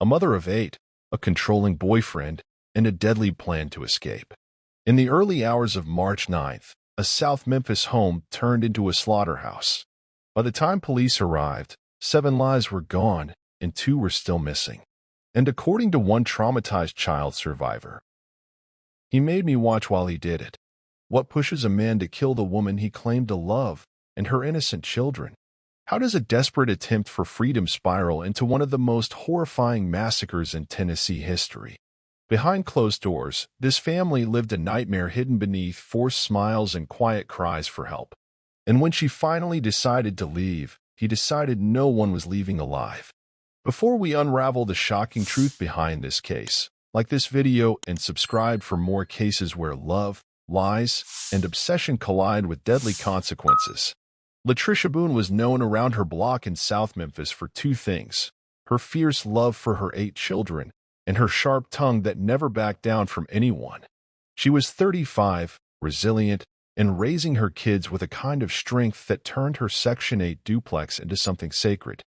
a mother of 8, a controlling boyfriend, and a deadly plan to escape. In the early hours of March 9th, a South Memphis home turned into a slaughterhouse. By the time police arrived, 7 lives were gone and 2 were still missing. And according to one traumatized child survivor, "He made me watch while he did it. What pushes a man to kill the woman he claimed to love and her innocent children? How does a desperate attempt for freedom spiral into one of the most horrifying massacres in Tennessee history?" Behind closed doors, this family lived a nightmare hidden beneath forced smiles and quiet cries for help. And when she finally decided to leave, he decided no one was leaving alive. Before we unravel the shocking truth behind this case, like this video and subscribe for more cases where love, lies, and obsession collide with deadly consequences. Latricia Boone was known around her block in South Memphis for 2 things: her fierce love for her 8 children, and her sharp tongue that never backed down from anyone. She was 35, resilient, and raising her kids with a kind of strength that turned her Section 8 duplex into something sacred.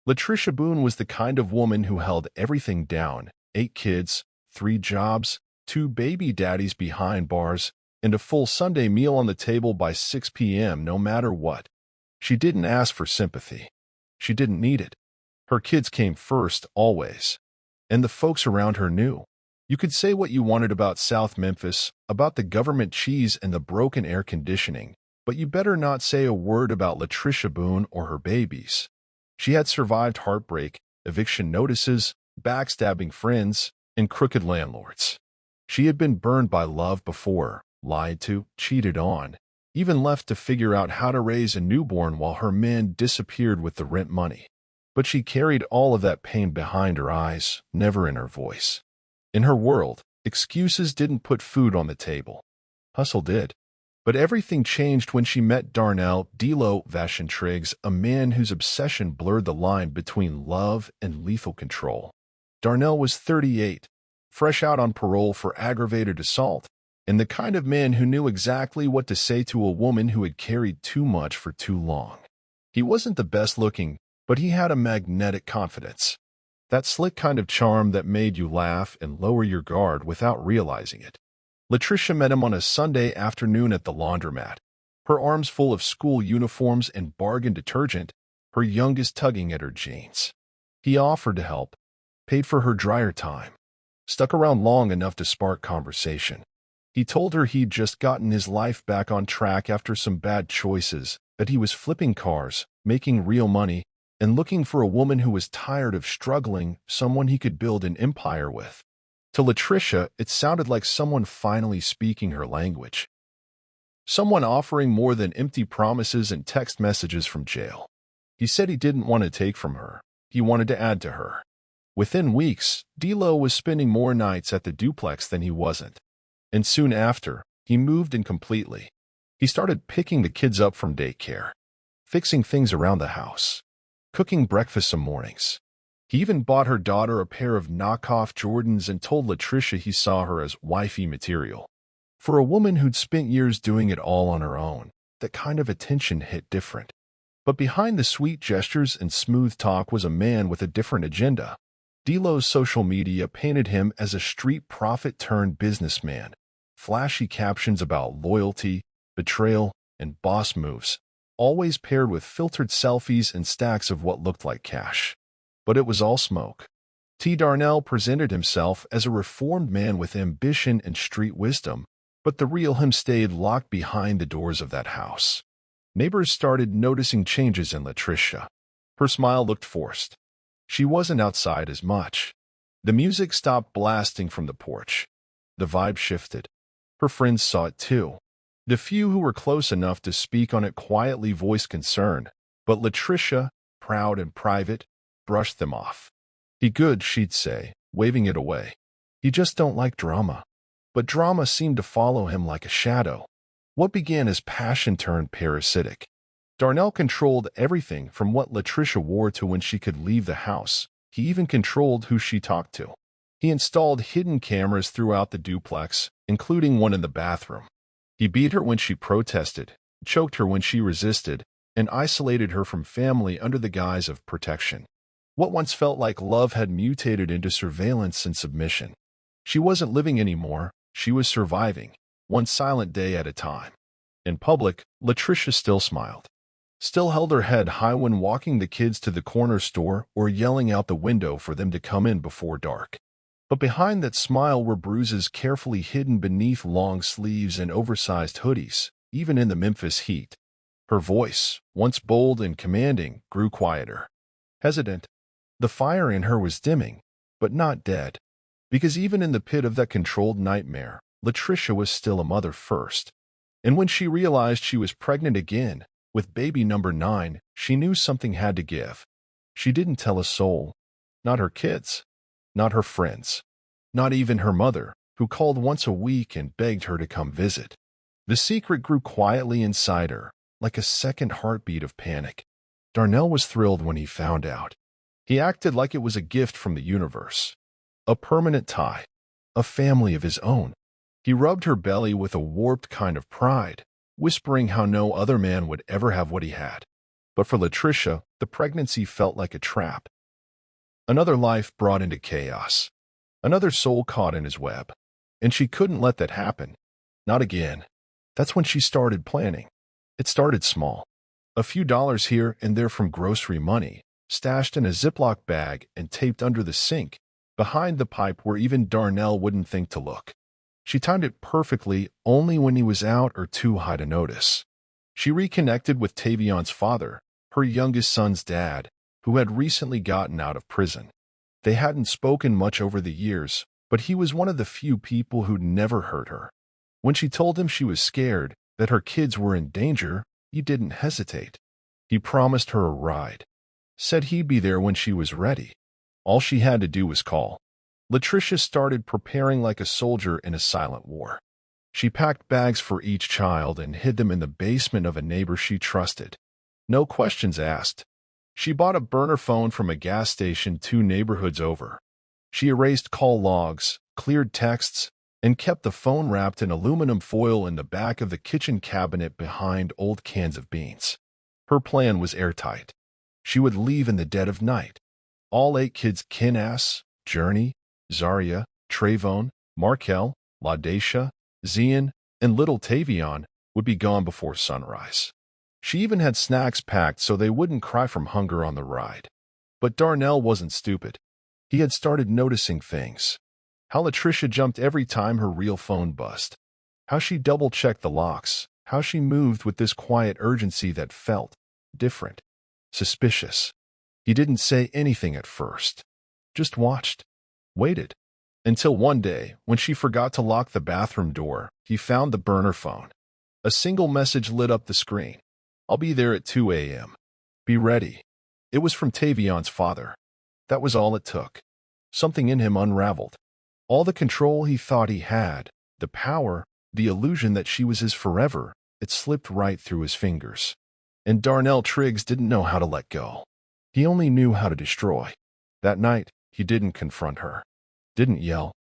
Latricia Boone was the kind of woman who held everything down: 8 kids, 3 jobs, 2 baby daddies behind bars, and a full Sunday meal on the table by 6 p.m. no matter what. She didn't ask for sympathy. She didn't need it. Her kids came first, always. And the folks around her knew. You could say what you wanted about South Memphis, about the government cheese and the broken air conditioning, but you better not say a word about Latricia Boone or her babies. She had survived heartbreak, eviction notices, backstabbing friends, and crooked landlords. She had been burned by love before, lied to, cheated on, even left to figure out how to raise a newborn while her man disappeared with the rent money. But she carried all of that pain behind her eyes, never in her voice. In her world, excuses didn't put food on the table. Hustle did. But everything changed when she met Darnell "D'Lo" Vashon Triggs, a man whose obsession blurred the line between love and lethal control. Darnell was 38, fresh out on parole for aggravated assault, and the kind of man who knew exactly what to say to a woman who had carried too much for too long. He wasn't the best looking, but he had a magnetic confidence. That slick kind of charm that made you laugh and lower your guard without realizing it. Latricia met him on a Sunday afternoon at the laundromat, her arms full of school uniforms and bargain detergent, her youngest tugging at her jeans. He offered to help, paid for her dryer time, stuck around long enough to spark conversation. He told her he'd just gotten his life back on track after some bad choices, that he was flipping cars, making real money, and looking for a woman who was tired of struggling, someone he could build an empire with. To Latricia, it sounded like someone finally speaking her language. Someone offering more than empty promises and text messages from jail. He said he didn't want to take from her. He wanted to add to her. Within weeks, D'Lo was spending more nights at the duplex than he wasn't. And soon after, he moved in completely. He started picking the kids up from daycare, fixing things around the house, cooking breakfast some mornings. He even bought her daughter a pair of knockoff Jordans and told Latricia he saw her as wifey material. For a woman who'd spent years doing it all on her own, that kind of attention hit different. But behind the sweet gestures and smooth talk was a man with a different agenda. D'Lo's social media painted him as a street prophet turned businessman. Flashy captions about loyalty, betrayal, and boss moves, always paired with filtered selfies and stacks of what looked like cash. But it was all smoke. Darnell presented himself as a reformed man with ambition and street wisdom, but the real him stayed locked behind the doors of that house. Neighbors started noticing changes in Latricia. Her smile looked forced. She wasn't outside as much. The music stopped blasting from the porch. The vibe shifted. Her friends saw it too. The few who were close enough to speak on it quietly voiced concern, but Latricia, proud and private, brushed them off. "He good," she'd say, waving it away. "He just don't like drama." But drama seemed to follow him like a shadow. What began as passion turned parasitic. Darnell controlled everything from what Latricia wore to when she could leave the house. He even controlled who she talked to. He installed hidden cameras throughout the duplex, including one in the bathroom. He beat her when she protested, choked her when she resisted, and isolated her from family under the guise of protection. What once felt like love had mutated into surveillance and submission. She wasn't living anymore, she was surviving, one silent day at a time. In public, Latricia still smiled. Still held her head high when walking the kids to the corner store or yelling out the window for them to come in before dark. But behind that smile were bruises carefully hidden beneath long sleeves and oversized hoodies, even in the Memphis heat. Her voice, once bold and commanding, grew quieter. Hesitant. The fire in her was dimming, but not dead. Because even in the pit of that controlled nightmare, Latricia was still a mother first. And when she realized she was pregnant again, with baby number 9, she knew something had to give. She didn't tell a soul. Not her kids. Not her friends. Not even her mother, who called once a week and begged her to come visit. The secret grew quietly inside her, like a second heartbeat of panic. Darnell was thrilled when he found out. He acted like it was a gift from the universe. A permanent tie. A family of his own. He rubbed her belly with a warped kind of pride, whispering how no other man would ever have what he had. But for Latricia, the pregnancy felt like a trap. Another life brought into chaos. Another soul caught in his web. And she couldn't let that happen. Not again. That's when she started planning. It started small. A few dollars here and there from grocery money, stashed in a Ziploc bag and taped under the sink, behind the pipe where even Darnell wouldn't think to look. She timed it perfectly only when he was out or too high to notice. She reconnected with Tavion's father, her youngest son's dad, who had recently gotten out of prison. They hadn't spoken much over the years, but he was one of the few people who'd never hurt her. When she told him she was scared, that her kids were in danger, he didn't hesitate. He promised her a ride. Said he'd be there when she was ready. All she had to do was call. Latricia started preparing like a soldier in a silent war. She packed bags for each child and hid them in the basement of a neighbor she trusted. No questions asked. She bought a burner phone from a gas station 2 neighborhoods over. She erased call logs, cleared texts, and kept the phone wrapped in aluminum foil in the back of the kitchen cabinet behind old cans of beans. Her plan was airtight. She would leave in the dead of night. All 8 kids, Kinas, Journey, Zaria, Trayvon, Markel, Latricia, Zian, and little Tavion, would be gone before sunrise. She even had snacks packed so they wouldn't cry from hunger on the ride. But Darnell wasn't stupid. He had started noticing things. How Latricia jumped every time her real phone buzzed. How she double-checked the locks. How she moved with this quiet urgency that felt different, suspicious. He didn't say anything at first. Just watched. Waited. Until one day, when she forgot to lock the bathroom door, he found the burner phone. A single message lit up the screen. "I'll be there at 2 a.m. Be ready." It was from Tavion's father. That was all it took. Something in him unraveled. All the control he thought he had, the power, the illusion that she was his forever, it slipped right through his fingers. And Darnell Triggs didn't know how to let go. He only knew how to destroy. That night, he didn't confront her. Didn't yell.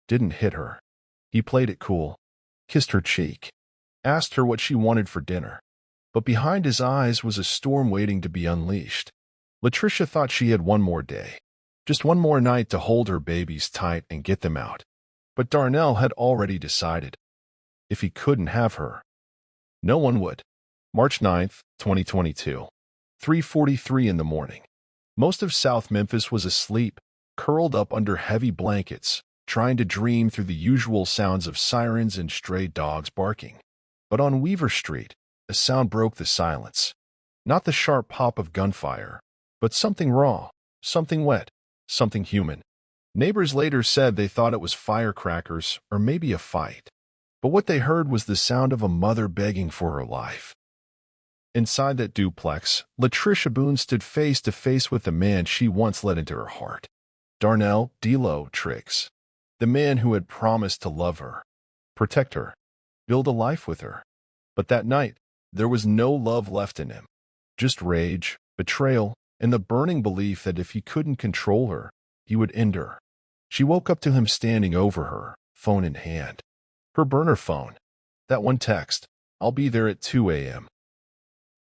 Didn't hit her. He played it cool. Kissed her cheek. Asked her what she wanted for dinner. But behind his eyes was a storm waiting to be unleashed. Latricia thought she had one more day. Just one more night to hold her babies tight and get them out. But Darnell had already decided. If he couldn't have her, no one would. March 9th, 2022. 3:43 in the morning. Most of South Memphis was asleep, curled up under heavy blankets, trying to dream through the usual sounds of sirens and stray dogs barking. But on Weaver Street, a sound broke the silence. Not the sharp pop of gunfire, but something raw, something wet, something human. Neighbors later said they thought it was firecrackers or maybe a fight. But what they heard was the sound of a mother begging for her life. Inside that duplex, Latricia Boone stood face to face with the man she once let into her heart. Darnell D-Lo Triggs. The man who had promised to love her, protect her, build a life with her. But that night, there was no love left in him. Just rage, betrayal, and the burning belief that if he couldn't control her, he would end her. She woke up to him standing over her, phone in hand. Her burner phone. That one text, "I'll be there at 2 a.m."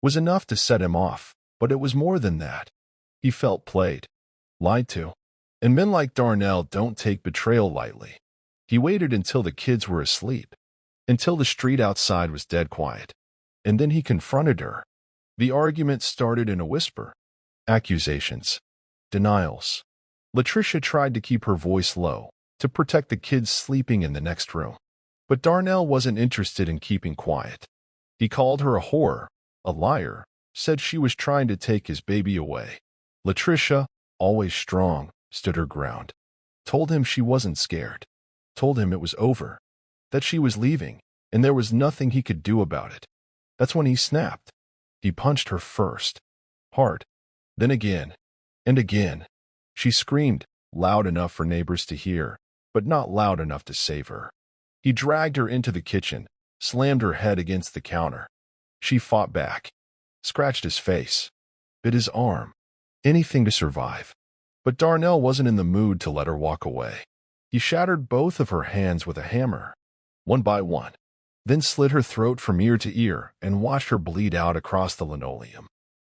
was enough to set him off, but it was more than that. He felt played. lied to. And men like Darnell don't take betrayal lightly. He waited until the kids were asleep, until the street outside was dead quiet. And then he confronted her. The argument started in a whisper. Accusations. Denials. Latricia tried to keep her voice low, to protect the kids sleeping in the next room. But Darnell wasn't interested in keeping quiet. He called her a whore, a liar, said she was trying to take his baby away. Latricia, always strong, stood her ground. Told him she wasn't scared. Told him it was over. That she was leaving, and there was nothing he could do about it. That's when he snapped. He punched her first. Hard. Then again. And again. She screamed, loud enough for neighbors to hear, but not loud enough to save her. He dragged her into the kitchen, slammed her head against the counter. She fought back, scratched his face, bit his arm, anything to survive. But Darnell wasn't in the mood to let her walk away. He shattered both of her hands with a hammer, one by one, then slit her throat from ear to ear and watched her bleed out across the linoleum.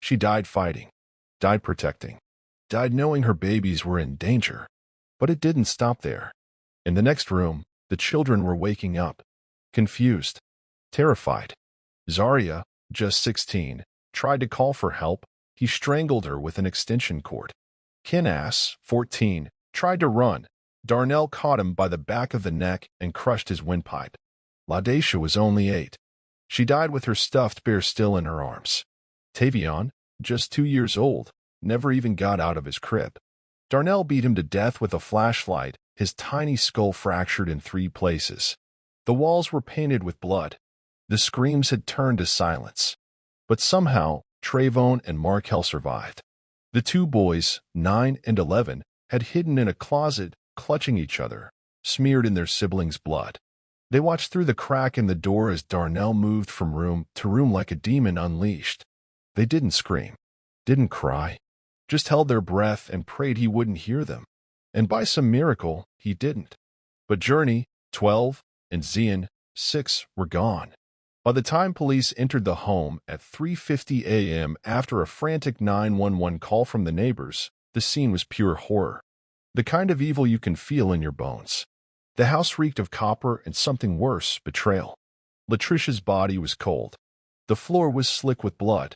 She died fighting, died protecting, died knowing her babies were in danger. But it didn't stop there. In the next room, the children were waking up, confused, terrified. Zaria, just 16, tried to call for help. He strangled her with an extension cord. Kinas, 14, tried to run. Darnell caught him by the back of the neck and crushed his windpipe. Latricia was only 8. She died with her stuffed bear still in her arms. Tavion, just 2 years old, never even got out of his crib. Darnell beat him to death with a flashlight, his tiny skull fractured in 3 places. The walls were painted with blood. The screams had turned to silence. But somehow, Trayvon and Markel survived. The 2 boys, 9 and 11, had hidden in a closet, clutching each other, smeared in their siblings' blood. They watched through the crack in the door as Darnell moved from room to room like a demon unleashed. They didn't scream, didn't cry, just held their breath and prayed he wouldn't hear them. And by some miracle, he didn't. But Journey, 12, and Zian, 6, were gone. By the time police entered the home at 3:50 a.m. after a frantic 911 call from the neighbors, the scene was pure horror. The kind of evil you can feel in your bones. The house reeked of copper and something worse, betrayal. Latricia's body was cold. The floor was slick with blood.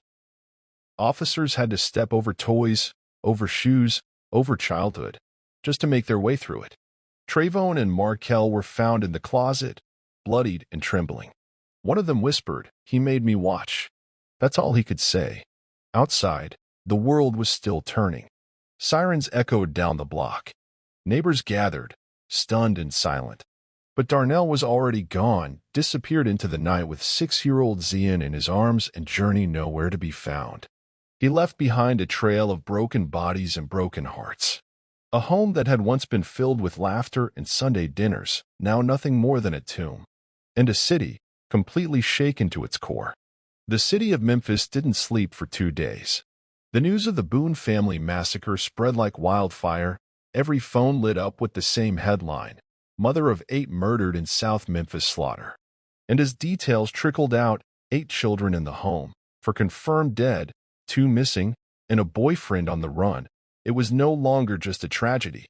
Officers had to step over toys, over shoes, over childhood, just to make their way through it. Trayvon and Markel were found in the closet, bloodied and trembling. One of them whispered, "He made me watch." That's all he could say. Outside, the world was still turning. Sirens echoed down the block. Neighbors gathered, stunned and silent. But Darnell was already gone, disappeared into the night with 6-year-old Zian in his arms and Journey nowhere to be found. He left behind a trail of broken bodies and broken hearts. A home that had once been filled with laughter and Sunday dinners, now nothing more than a tomb. And a city, completely shaken to its core. The city of Memphis didn't sleep for 2 days. The news of the Boone family massacre spread like wildfire. Every phone lit up with the same headline: Mother of 8 murdered in South Memphis slaughter. And as details trickled out, 8 children in the home, 4 confirmed dead, 2 missing, and a boyfriend on the run. It was no longer just a tragedy.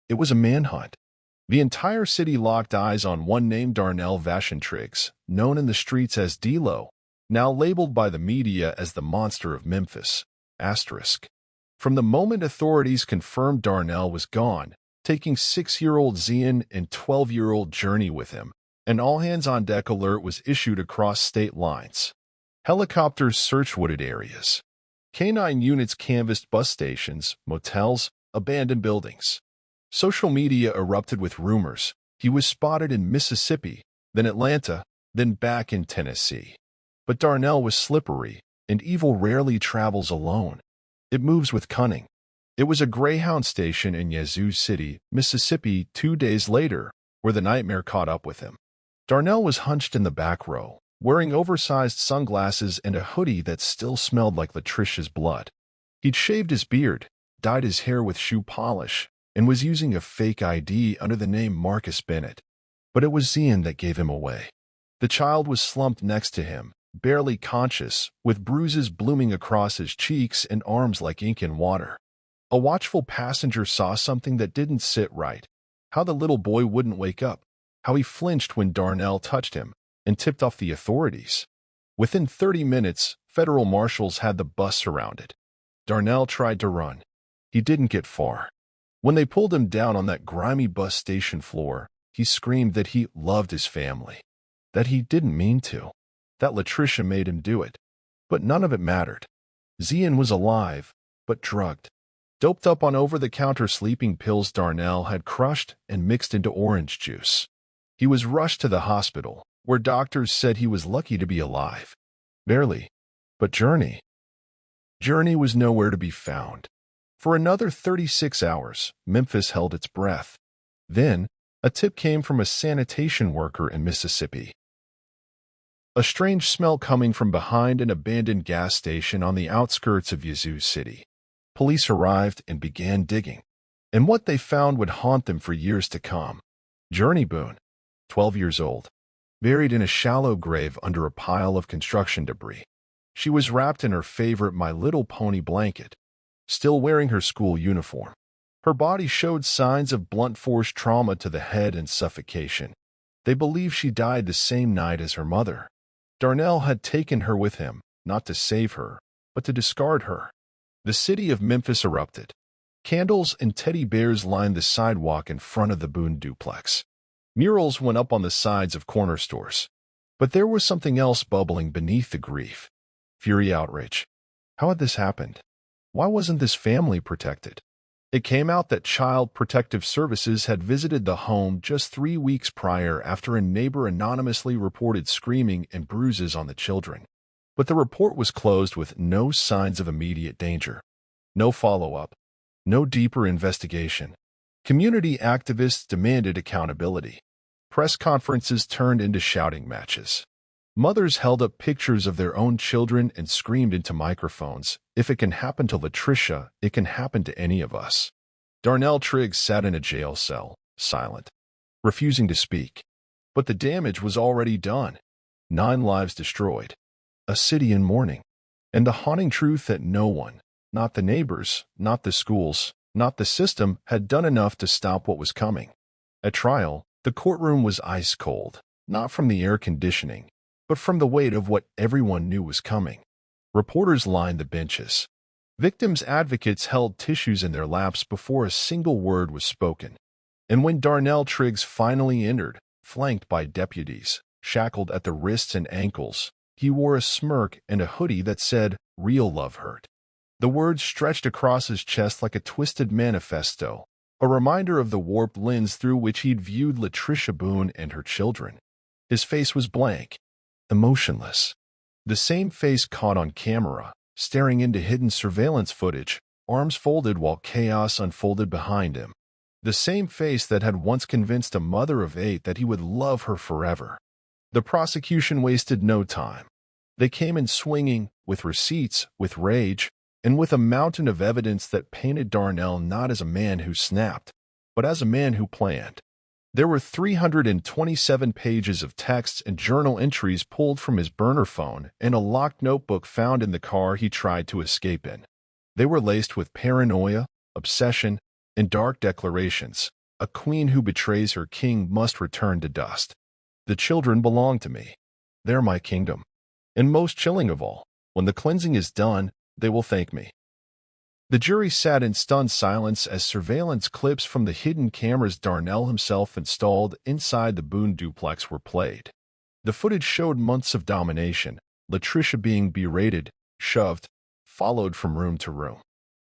It was a manhunt. The entire city locked eyes on one named Darnell Vashentriggs, known in the streets as D-Lo, now labeled by the media as the monster of Memphis. Asterisk. From the moment authorities confirmed Darnell was gone, taking 6-year-old Zian and 12-year-old Journey with him, an all-hands-on-deck alert was issued across state lines. Helicopters searched wooded areas. K-9 units canvassed bus stations, motels, abandoned buildings. Social media erupted with rumors. He was spotted in Mississippi, then Atlanta, then back in Tennessee. But Darnell was slippery, and evil rarely travels alone. It moves with cunning. It was a Greyhound station in Yazoo City, Mississippi, 2 days later, where the nightmare caught up with him. Darnell was hunched in the back row, wearing oversized sunglasses and a hoodie that still smelled like Latricia's blood. He'd shaved his beard, dyed his hair with shoe polish, and was using a fake ID under the name Marcus Bennett. But it was Zian that gave him away. The child was slumped next to him, barely conscious, with bruises blooming across his cheeks and arms like ink in water. A watchful passenger saw something that didn't sit right. How the little boy wouldn't wake up. How he flinched when Darnell touched him and tipped off the authorities. Within 30 minutes, federal marshals had the bus surrounded. Darnell tried to run. He didn't get far. When they pulled him down on that grimy bus station floor, he screamed that he loved his family, that he didn't mean to, that Latricia made him do it. But none of it mattered. Zian was alive, but drugged, doped up on over-the-counter sleeping pills Darnell had crushed and mixed into orange juice. He was rushed to the hospital, where doctors said he was lucky to be alive. Barely. But Journey was nowhere to be found. For another 36 hours, Memphis held its breath. Then, a tip came from a sanitation worker in Mississippi. A strange smell coming from behind an abandoned gas station on the outskirts of Yazoo City. Police arrived and began digging. And what they found would haunt them for years to come. Journey Boone, 12 years old, buried in a shallow grave under a pile of construction debris. She was wrapped in her favorite My Little Pony blanket, still wearing her school uniform. Her body showed signs of blunt force trauma to the head and suffocation. They believe she died the same night as her mother. Darnell had taken her with him, not to save her, but to discard her. The city of Memphis erupted. Candles and teddy bears lined the sidewalk in front of the Boone duplex. Murals went up on the sides of corner stores. But there was something else bubbling beneath the grief. Fury, outrage. How had this happened? Why wasn't this family protected? It came out that Child Protective Services had visited the home just 3 weeks prior after a neighbor anonymously reported screaming and bruises on the children. But the report was closed with no signs of immediate danger. No follow-up. No deeper investigation. Community activists demanded accountability. Press conferences turned into shouting matches. Mothers held up pictures of their own children and screamed into microphones, "If it can happen to Latricia, it can happen to any of us." Darnell Triggs sat in a jail cell, silent, refusing to speak. But the damage was already done. 9 lives destroyed. A city in mourning. And the haunting truth that no one, not the neighbors, not the schools, not the system, had done enough to stop what was coming. At trial, the courtroom was ice cold, not from the air conditioning, but from the weight of what everyone knew was coming. Reporters lined the benches. Victims' advocates held tissues in their laps before a single word was spoken. And when Darnell Triggs finally entered, flanked by deputies, shackled at the wrists and ankles, he wore a smirk and a hoodie that said, "Real love hurt." The words stretched across his chest like a twisted manifesto, a reminder of the warped lens through which he'd viewed Latricia Boone and her children. His face was blank, emotionless. The same face caught on camera, staring into hidden surveillance footage, arms folded while chaos unfolded behind him. The same face that had once convinced a mother of 8 that he would love her forever. The prosecution wasted no time. They came in swinging, with receipts, with rage, and with a mountain of evidence that painted Darnell not as a man who snapped, but as a man who planned. There were 327 pages of texts and journal entries pulled from his burner phone and a locked notebook found in the car he tried to escape in. They were laced with paranoia, obsession, and dark declarations. A queen who betrays her king must return to dust. The children belong to me. They're my kingdom. And most chilling of all, when the cleansing is done, they will thank me. The jury sat in stunned silence as surveillance clips from the hidden cameras Darnell himself installed inside the Boone duplex were played. The footage showed months of domination, Latricia being berated, shoved, followed from room to room.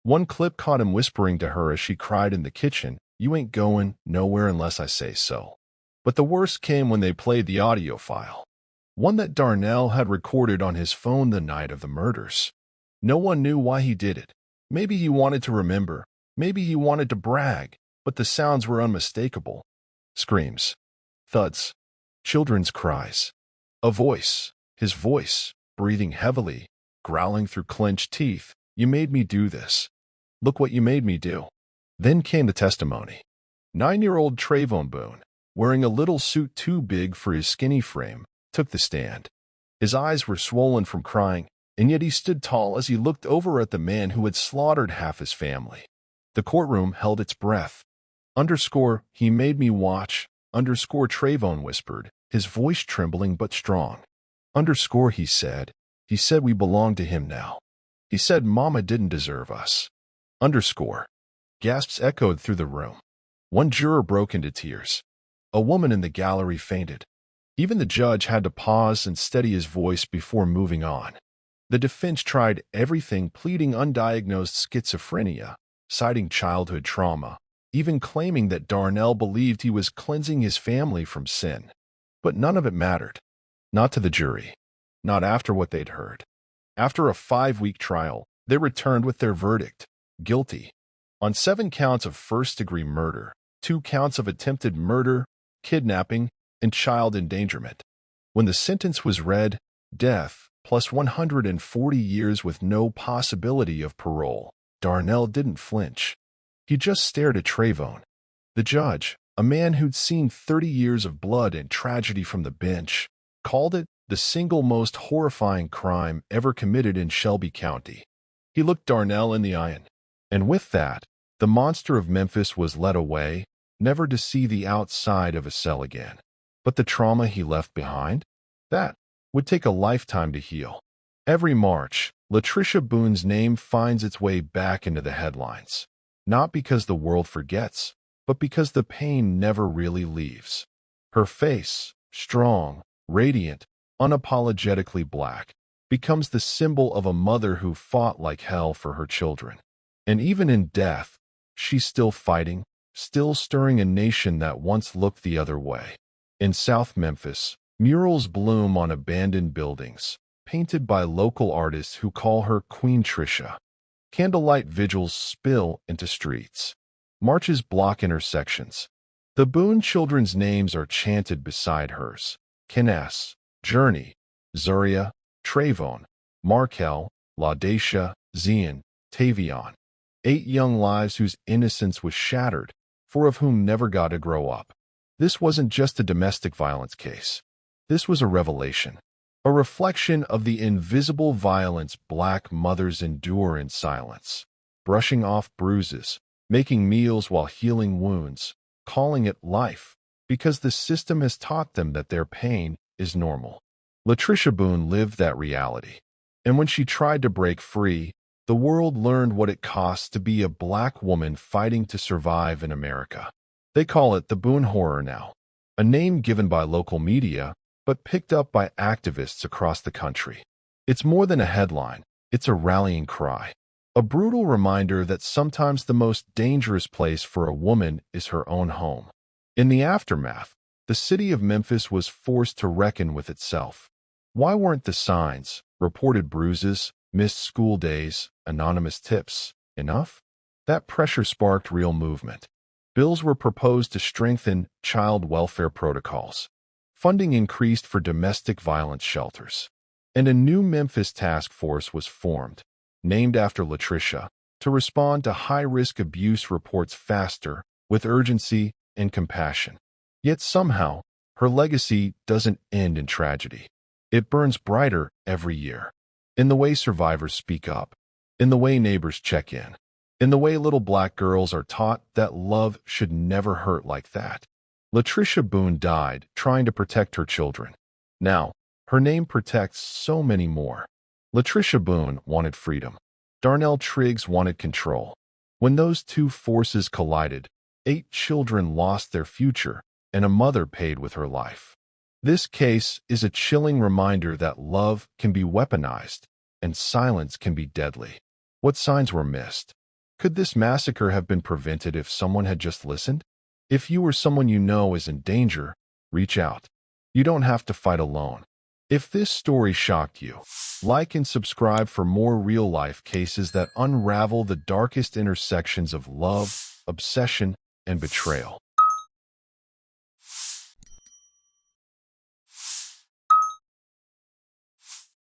One clip caught him whispering to her as she cried in the kitchen, "You ain't going nowhere unless I say so." But the worst came when they played the audio file, one that Darnell had recorded on his phone the night of the murders. No one knew why he did it. Maybe he wanted to remember, maybe he wanted to brag, but the sounds were unmistakable. Screams, thuds, children's cries. A voice, his voice, breathing heavily, growling through clenched teeth, "You made me do this. Look what you made me do." Then came the testimony. 9-year-old Trayvon Boone, wearing a little suit too big for his skinny frame, took the stand. His eyes were swollen from crying, and yet he stood tall as he looked over at the man who had slaughtered half his family. The courtroom held its breath. Underscore, he made me watch. Underscore, Trayvon whispered, his voice trembling but strong. Underscore, he said. He said we belong to him now. He said Mama didn't deserve us. Underscore. Gasps echoed through the room. One juror broke into tears. A woman in the gallery fainted. Even the judge had to pause and steady his voice before moving on. The defense tried everything, pleading undiagnosed schizophrenia, citing childhood trauma, even claiming that Darnell believed he was cleansing his family from sin. But none of it mattered. Not to the jury. Not after what they'd heard. After a 5-week trial, they returned with their verdict: guilty. On 7 counts of first-degree murder, 2 counts of attempted murder, kidnapping, and child endangerment. When the sentence was read, death, plus 140 years with no possibility of parole, Darnell didn't flinch. He just stared at Trayvon. The judge, a man who'd seen 30 years of blood and tragedy from the bench, called it the single most horrifying crime ever committed in Shelby County. He looked Darnell in the eye, and with that, the monster of Memphis was led away, never to see the outside of a cell again. But the trauma he left behind? That would take a lifetime to heal. Every March, Latricia Boone's name finds its way back into the headlines. Not because the world forgets, but because the pain never really leaves. Her face, strong, radiant, unapologetically black, becomes the symbol of a mother who fought like hell for her children. And even in death, she's still fighting, still stirring a nation that once looked the other way. In South Memphis, murals bloom on abandoned buildings, painted by local artists who call her Queen Tricia. Candlelight vigils spill into streets. Marches block intersections. The Boone children's names are chanted beside hers: Kenneth, Journey, Zuria, Trayvon, Markel, Laudacia, Zion, Tavion. 8 young lives whose innocence was shattered, 4 of whom never got to grow up. This wasn't just a domestic violence case. This was a revelation, a reflection of the invisible violence Black mothers endure in silence, brushing off bruises, making meals while healing wounds, calling it life, because the system has taught them that their pain is normal. Latricia Boone lived that reality, and when she tried to break free, the world learned what it costs to be a Black woman fighting to survive in America. They call it the Boone Horror now, a name given by local media, but picked up by activists across the country. It's more than a headline, it's a rallying cry. A brutal reminder that sometimes the most dangerous place for a woman is her own home. In the aftermath, the city of Memphis was forced to reckon with itself. Why weren't the signs, reported bruises, missed school days, anonymous tips, enough? That pressure sparked real movement. Bills were proposed to strengthen child welfare protocols. Funding increased for domestic violence shelters. And a new Memphis task force was formed, named after Latricia, to respond to high-risk abuse reports faster, with urgency and compassion. Yet somehow, her legacy doesn't end in tragedy. It burns brighter every year. In the way survivors speak up, in the way neighbors check in, in the way little Black girls are taught that love should never hurt like that. Latricia Boone died trying to protect her children. Now, her name protects so many more. Latricia Boone wanted freedom. Darnell Triggs wanted control. When those two forces collided, 8 children lost their future, and a mother paid with her life. This case is a chilling reminder that love can be weaponized, and silence can be deadly. What signs were missed? Could this massacre have been prevented if someone had just listened? If you or someone you know is in danger, reach out. You don't have to fight alone. If this story shocked you, like and subscribe for more real-life cases that unravel the darkest intersections of love, obsession, and betrayal.